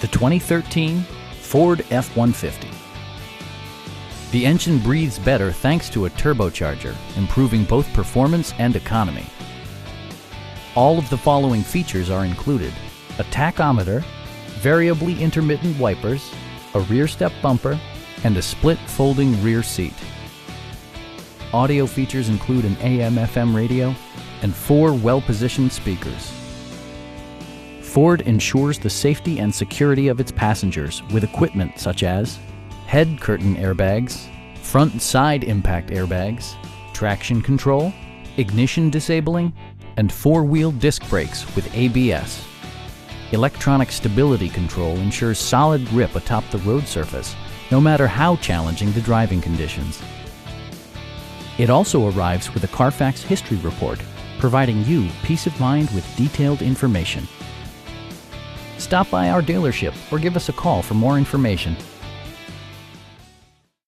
the 2013 Ford F-150. The engine breathes better thanks to a turbocharger, improving both performance and economy. All of the following features are included: a tachometer, variably intermittent wipers, a rear step bumper, and a split folding rear seat. Audio features include an AM/FM radio and 4 well-positioned speakers. Ford ensures the safety and security of its passengers with equipment such as head curtain airbags, front and side impact airbags, traction control, ignition disabling, and 4-wheel disc brakes with ABS. Electronic stability control ensures solid grip atop the road surface, no matter how challenging the driving conditions. It also arrives with a Carfax history report, providing you peace of mind with detailed information. Stop by our dealership or give us a call for more information.